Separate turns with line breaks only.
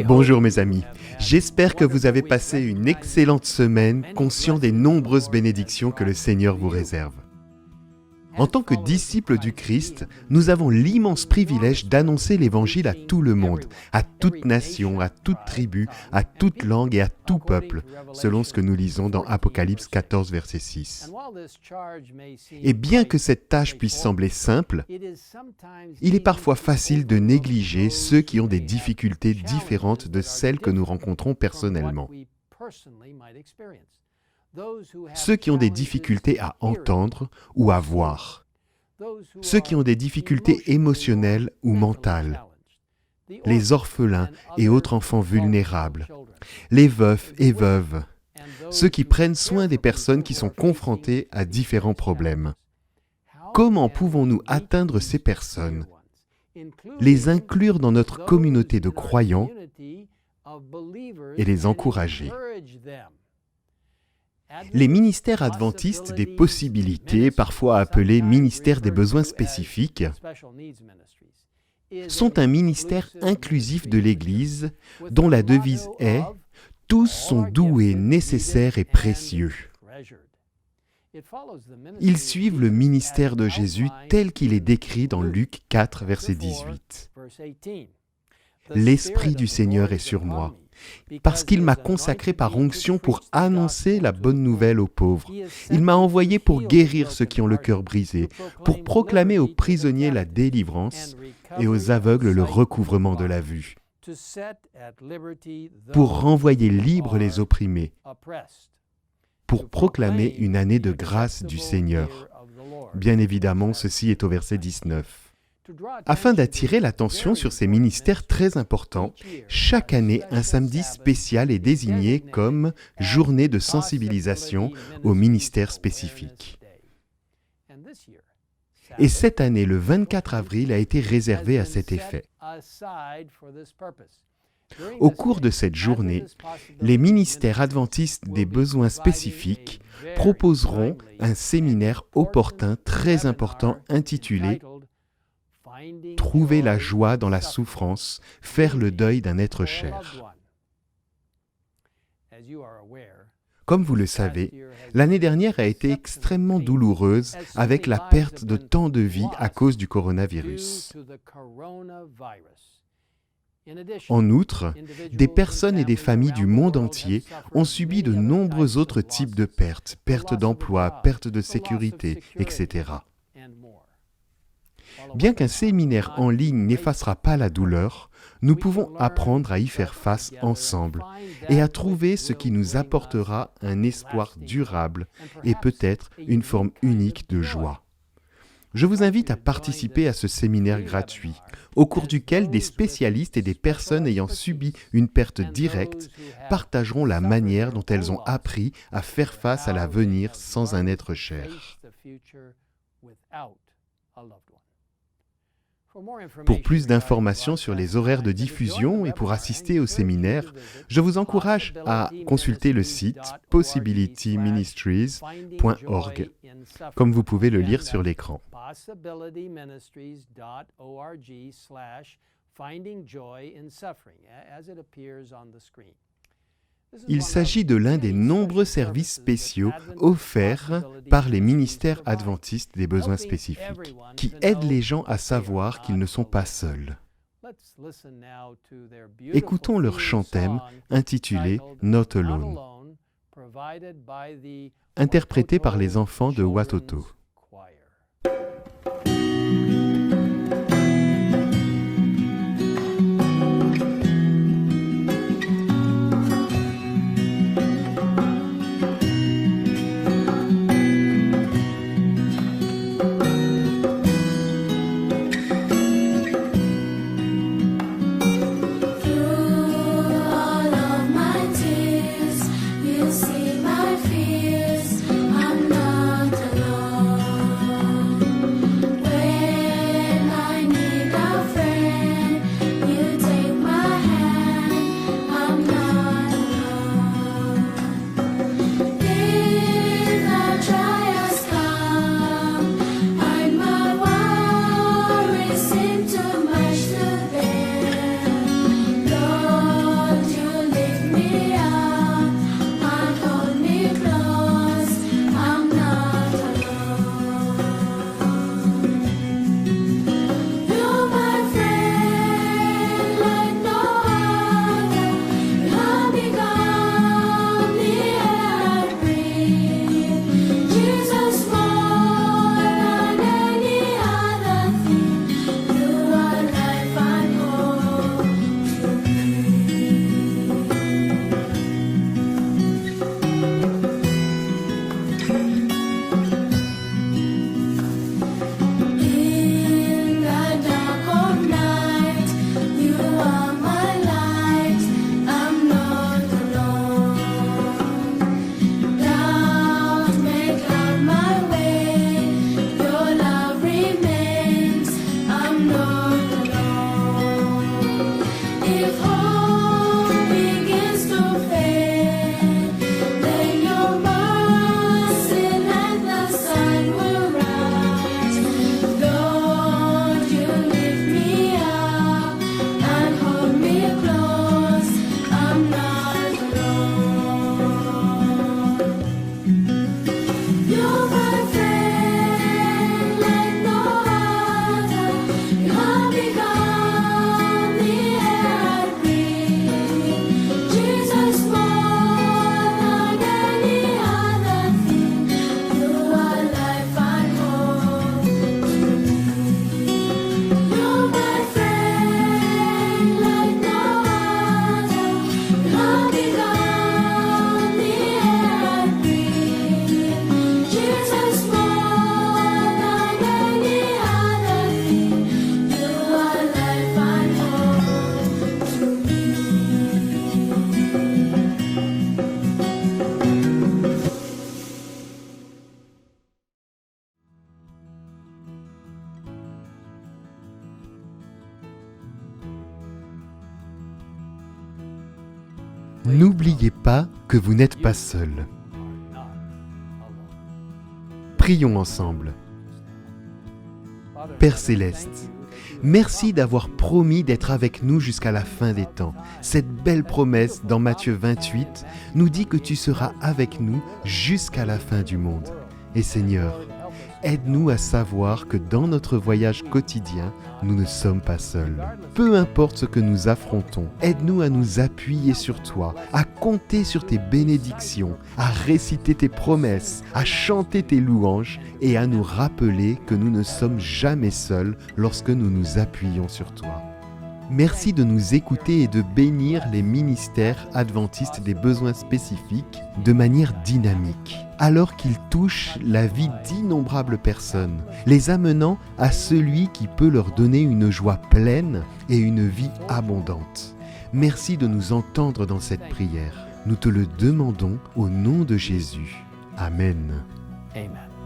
Bonjour mes amis, j'espère que vous avez passé une excellente semaine, conscient des nombreuses bénédictions que le Seigneur vous réserve. En tant que disciples du Christ, nous avons l'immense privilège d'annoncer l'Évangile à tout le monde, à toute nation, à toute tribu, à toute langue et à tout peuple, selon ce que nous lisons dans Apocalypse 14, verset 6. Et bien que cette tâche puisse sembler simple, il est parfois facile de négliger ceux qui ont des difficultés différentes de celles que nous rencontrons personnellement. Ceux qui ont des difficultés à entendre ou à voir. Ceux qui ont des difficultés émotionnelles ou mentales. Les orphelins et autres enfants vulnérables. Les veufs et veuves. Ceux qui prennent soin des personnes qui sont confrontées à différents problèmes. Comment pouvons-nous atteindre ces personnes, les inclure dans notre communauté de croyants et les encourager? Les ministères adventistes des possibilités, parfois appelés ministères des besoins spécifiques, sont un ministère inclusif de l'Église dont la devise est « Tous sont doués, nécessaires et précieux ». Ils suivent le ministère de Jésus tel qu'il est décrit dans Luc 4, verset 18. « L'Esprit du Seigneur est sur moi. Parce qu'il m'a consacré par onction pour annoncer la bonne nouvelle aux pauvres. Il m'a envoyé pour guérir ceux qui ont le cœur brisé, pour proclamer aux prisonniers la délivrance et aux aveugles le recouvrement de la vue, pour renvoyer libres les opprimés, pour proclamer une année de grâce du Seigneur. » Bien évidemment, ceci est au verset 19. Afin d'attirer l'attention sur ces ministères très importants, chaque année, un samedi spécial est désigné comme journée de sensibilisation aux ministères spécifiques. Et cette année, le 24 avril, a été réservé à cet effet. Au cours de cette journée, les ministères adventistes des besoins spécifiques proposeront un séminaire opportun très important intitulé « Trouver la joie dans la souffrance, faire le deuil d'un être cher ». Comme vous le savez, l'année dernière a été extrêmement douloureuse avec la perte de tant de vies à cause du coronavirus. En outre, des personnes et des familles du monde entier ont subi de nombreux autres types de pertes, pertes d'emploi, pertes de sécurité, etc. Bien qu'un séminaire en ligne n'effacera pas la douleur, nous pouvons apprendre à y faire face ensemble et à trouver ce qui nous apportera un espoir durable et peut-être une forme unique de joie. Je vous invite à participer à ce séminaire gratuit, au cours duquel des spécialistes et des personnes ayant subi une perte directe partageront la manière dont elles ont appris à faire face à l'avenir sans un être cher. Pour plus d'informations sur les horaires de diffusion et pour assister au séminaire, je vous encourage à consulter le site possibilityministries.org, comme vous pouvez le lire sur l'écran. Il s'agit de l'un des nombreux services spéciaux offerts par les ministères adventistes des besoins spécifiques, qui aident les gens à savoir qu'ils ne sont pas seuls. Écoutons leur chant-thème intitulé « Not Alone », interprété par les enfants de Watoto. N'oubliez pas que vous n'êtes pas seul. Prions ensemble. Père Céleste, merci d'avoir promis d'être avec nous jusqu'à la fin des temps. Cette belle promesse dans Matthieu 28 nous dit que tu seras avec nous jusqu'à la fin du monde. Et Seigneur, aide-nous à savoir que dans notre voyage quotidien, nous ne sommes pas seuls. Peu importe ce que nous affrontons, aide-nous à nous appuyer sur toi, à compter sur tes bénédictions, à réciter tes promesses, à chanter tes louanges et à nous rappeler que nous ne sommes jamais seuls lorsque nous nous appuyons sur toi. Merci de nous écouter et de bénir les ministères adventistes des besoins spécifiques de manière dynamique, alors qu'ils touchent la vie d'innombrables personnes, les amenant à celui qui peut leur donner une joie pleine et une vie abondante. Merci de nous entendre dans cette prière. Nous te le demandons au nom de Jésus. Amen.
Amen.